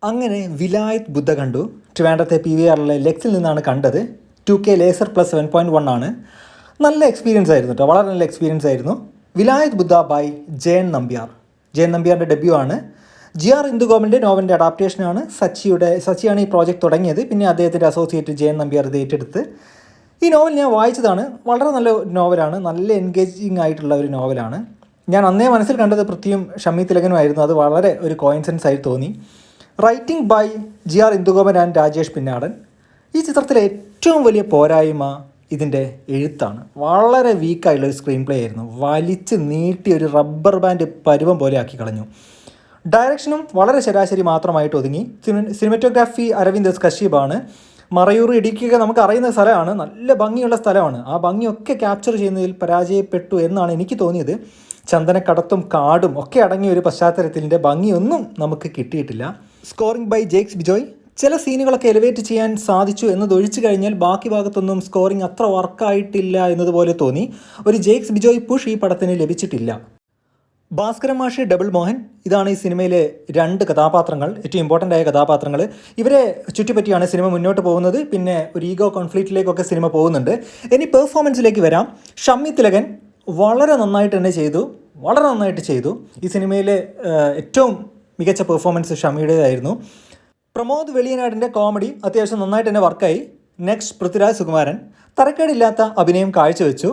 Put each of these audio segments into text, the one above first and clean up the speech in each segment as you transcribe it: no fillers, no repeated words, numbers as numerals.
അങ്ങനെ വിലായത് ബുദ്ധ കണ്ടു. ട്രിവാൻഡ്രത്തെ PVRലെ ലെക്സിൽ നിന്നാണ് കണ്ടത്. 2K ലേസർ പ്ലസ് 7.1 ആണ്. നല്ല എക്സ്പീരിയൻസ് ആയിരുന്നു കേട്ടോ, വളരെ നല്ല എക്സ്പീരിയൻസ് ആയിരുന്നു. വിലായത് ബുദ്ധ ബൈ ജയൻ നമ്പ്യാർ. ജയൻ നമ്പ്യാറിൻ്റെ ഡെബ്യൂ ആണ്. GR ഇന്ദുഗോപൻ്റെ നോവലിൻ്റെ അഡാപ്റ്റേഷനാണ്. സച്ചിയാണ് ഈ പ്രോജക്റ്റ് തുടങ്ങിയത്. പിന്നെ അദ്ദേഹത്തിൻ്റെ അസോസിയേറ്റ് ജയൻ നമ്പ്യാർ ഇത് ഏറ്റെടുത്ത്. ഈ നോവൽ ഞാൻ വായിച്ചതാണ്. വളരെ നല്ല നോവലാണ്, നല്ല എൻഗേജിങ് ആയിട്ടുള്ള ഒരു നോവലാണ്. ഞാൻ അന്നേ മനസ്സിൽ കണ്ടത് പൃഥ്വിയും ഷമ്മി തിലകനുമായിരുന്നു. അത് വളരെ ഒരു കോയിൻസിഡൻസ് ആയി തോന്നി. Writing by GR Indugopan and Rajesh Pinnadan. ഈ ചിത്രത്തിലെ ഏറ്റവും വലിയ പോരായ്മ ഇതിൻ്റെ എഴുത്താണ്. വളരെ വീക്കായിട്ടുള്ളൊരു സ്ക്രീൻ പ്ലേ ആയിരുന്നു. വലിച്ച് നീട്ടി ഒരു റബ്ബർ ബാൻഡ് പരുവം പോലെ ആക്കി കളഞ്ഞു. ഡയറക്ഷനും വളരെ ശരാശരി മാത്രമായിട്ട് ഒതുങ്ങി. സിനിമറ്റോഗ്രാഫി അരവിന്ദ് എസ് കശ്യപാണ്. മറയൂർ ഇടുക്കിയൊക്കെ നമുക്ക് അറിയുന്ന സ്ഥലമാണ്, നല്ല ഭംഗിയുള്ള സ്ഥലമാണ്. ആ ഭംഗിയൊക്കെ ക്യാപ്ചർ ചെയ്യുന്നതിൽ പരാജയപ്പെട്ടു എന്നാണ് എനിക്ക് തോന്നിയത്. ചന്ദനക്കടത്തും കാടും ഒക്കെ അടങ്ങിയ ഒരു പശ്ചാത്തലത്തിൻ്റെ ഭംഗിയൊന്നും നമുക്ക് കിട്ടിയിട്ടില്ല. Scoring by Jakes Bejoy. ചില സീനുകളൊക്കെ എലിവേറ്റ് ചെയ്യാൻ സാധിച്ചു എന്നതൊഴിച്ചു കഴിഞ്ഞാൽ ബാക്കി ഭാഗത്തൊന്നും സ്കോറിംഗ് അത്ര വർക്കായിട്ടില്ല എന്നതുപോലെ തോന്നി. ഒരു ജേക്സ് ബിജോയ് പുഷ് ഈ പടത്തിന് ലഭിച്ചിട്ടില്ല. ഭാസ്കരൻ മാഷ്, ഡബിൾ മോഹൻ, ഇതാണ് ഈ സിനിമയിലെ 2 കഥാപാത്രങ്ങൾ, ഏറ്റവും ഇമ്പോർട്ടൻ്റ് ആയ കഥാപാത്രങ്ങൾ. ഇവരെ ചുറ്റിപ്പറ്റിയാണ് സിനിമ മുന്നോട്ട് പോകുന്നത്. പിന്നെ ഒരു ഈഗോ കോൺഫ്ലിക്റ്റിലേക്കൊക്കെ സിനിമ പോകുന്നുണ്ട്. ഇനി പെർഫോമൻസിലേക്ക് വരാം. ഷമ്മി തിലകൻ വളരെ നന്നായിട്ട് തന്നെ ചെയ്തു, വളരെ നന്നായിട്ട് ചെയ്തു. ഈ സിനിമയിലെ ഏറ്റവും മികച്ച പെർഫോമൻസ് ഷമ്മിയുടേതായിരുന്നു. പ്രമോദ് വെളിയനാടിൻ്റെ കോമഡി അത്യാവശ്യം നന്നായിട്ട് തന്നെ വർക്കായി. നെക്സ്റ്റ് പൃഥ്വിരാജ് സുകുമാരൻ തരക്കേടില്ലാത്ത അഭിനയം കാഴ്ചവെച്ചു.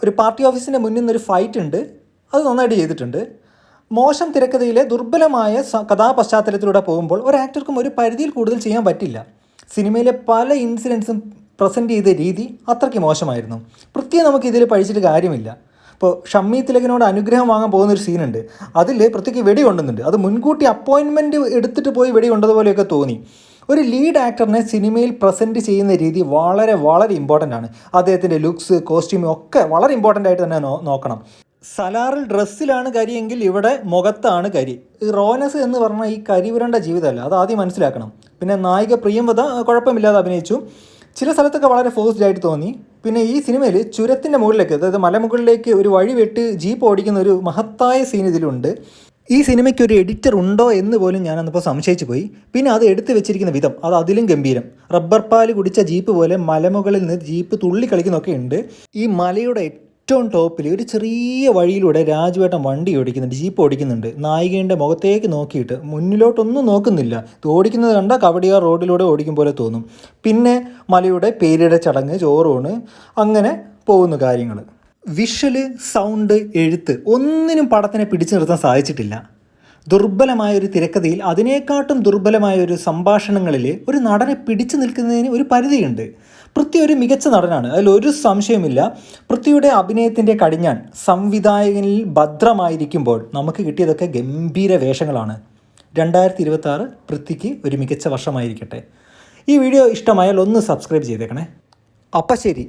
ഒരു പാർട്ടി ഓഫീസിൻ്റെ മുന്നിൽ നിന്നൊരു ഫൈറ്റ് ഉണ്ട്, അത് നന്നായിട്ട് ചെയ്തിട്ടുണ്ട്. മോശം തിരക്കഥയിലെ ദുർബലമായ കഥാപശ്ചാത്തലത്തിലൂടെ പോകുമ്പോൾ ഒരു ആക്ടർക്കും ഒരു പരിധിയിൽ കൂടുതൽ ചെയ്യാൻ പറ്റില്ല. സിനിമയിലെ പല ഇൻസിഡൻസും പ്രസൻറ്റ് ചെയ്ത രീതി അത്രയ്ക്ക് മോശമായിരുന്നു. പൃഥ്വിയെ നമുക്ക് ഇതിൽ പഴിച്ചിട്ട് കാര്യമില്ല. ഇപ്പോൾ ഷമ്മി തിലകനോട് അനുഗ്രഹം വാങ്ങാൻ പോകുന്നൊരു സീനുണ്ട്, അതിൽ പൃഥ്വിക്ക് വെടി കൊണ്ടുന്നുണ്ട്. അത് മുൻകൂട്ടി അപ്പോയിൻമെൻറ്റ് എടുത്തിട്ട് പോയി വെടി കൊണ്ടതുപോലെയൊക്കെ തോന്നി. ഒരു ലീഡ് ആക്ടറിനെ സിനിമയിൽ പ്രസൻറ്റ് ചെയ്യുന്ന രീതി വളരെ വളരെ ഇമ്പോർട്ടൻ്റ് ആണ്. അദ്ദേഹത്തിൻ്റെ ലുക്സ്, കോസ്റ്റ്യൂം ഒക്കെ വളരെ ഇമ്പോർട്ടൻ്റ് ആയിട്ട് തന്നെ നോക്കണം. സലാറിൽ ഡ്രസ്സിലാണ് കരിയെങ്കിൽ ഇവിടെ മുഖത്താണ് കരി. ഈ റോനസ് എന്ന് പറഞ്ഞാൽ ഈ കരിവിരേണ്ട ജീവിതമല്ല, അത് ആദ്യം മനസ്സിലാക്കണം. പിന്നെ നായിക പ്രിയംവദ കുഴപ്പമില്ലാതെ അഭിനയിച്ചു. ചില സ്ഥലത്തൊക്കെ വളരെ ഫോഴ്സ്ഡ് ആയിട്ട് തോന്നി. പിന്നെ ഈ സിനിമയിൽ ചുരത്തിൻ്റെ മുകളിലേക്ക്, അതായത് മലമുകളിലേക്ക് ഒരു വഴി വെട്ടി ജീപ്പ് ഓടിക്കുന്ന ഒരു മഹത്തായ സീൻ ഇതിലുണ്ട്. ഈ സിനിമയ്ക്ക് ഒരു എഡിറ്റർ ഉണ്ടോ എന്ന് പോലും ഞാനന്നിപ്പോൾ സംശയിച്ചു പോയി. പിന്നെ അത് എടുത്തു വെച്ചിരിക്കുന്ന വിധം അത് അതിലും ഗംഭീരം. റബ്ബർ പാല് കുടിച്ച ജീപ്പ് പോലെ മലമുകളിൽ നിന്ന് ജീപ്പ് തുള്ളി കളിക്കുന്നൊക്കെ ഉണ്ട്. ഈ മലയുടെ ഏറ്റവും ടോപ്പിൽ ഒരു ചെറിയ വഴിയിലൂടെ രാജുവേട്ടൻ വണ്ടി ഓടിക്കുന്നുണ്ട്, ജീപ്പ് ഓടിക്കുന്നുണ്ട്. നായികയുടെ മുഖത്തേക്ക് നോക്കിയിട്ട് മുന്നിലോട്ടൊന്നും നോക്കുന്നില്ല. ഇത് ഓടിക്കുന്നത് കണ്ടാൽ കവടിയാർ റോഡിലൂടെ ഓടിക്കും പോലെ തോന്നും. പിന്നെ മലയുടെ പേരിയുടെ ചടങ്ങ്, ചോറൂണ്, അങ്ങനെ പോകുന്ന കാര്യങ്ങൾ. വിഷ്വല്, സൗണ്ട്, എഴുത്ത് ഒന്നിനും പടത്തിനെ പിടിച്ചു നിർത്താൻ സാധിച്ചിട്ടില്ല. ദുർബലമായൊരു തിരക്കഥയിൽ അതിനേക്കാട്ടും ദുർബലമായൊരു സംഭാഷണങ്ങളിൽ ഒരു നടനെ പിടിച്ചു നിൽക്കുന്നതിന് ഒരു പരിധിയുണ്ട്. പൃഥ്വി ഒരു മികച്ച നടനാണ്, അതിലൊരു സംശയമില്ല. പൃഥ്വിയുടെ അഭിനയത്തിൻ്റെ കടിഞ്ഞാൺ സംവിധായകനിൽ ഭദ്രമായിരിക്കുമ്പോൾ നമുക്ക് കിട്ടിയതൊക്കെ ഗംഭീര വേഷങ്ങളാണ്. 2026 പൃഥ്വിക്ക് ഒരു മികച്ച വർഷമായിരിക്കട്ടെ. ഈ വീഡിയോ ഇഷ്ടമായാൽ ഒന്ന് സബ്സ്ക്രൈബ് ചെയ്തേക്കണേ. അപ്പം ശരി.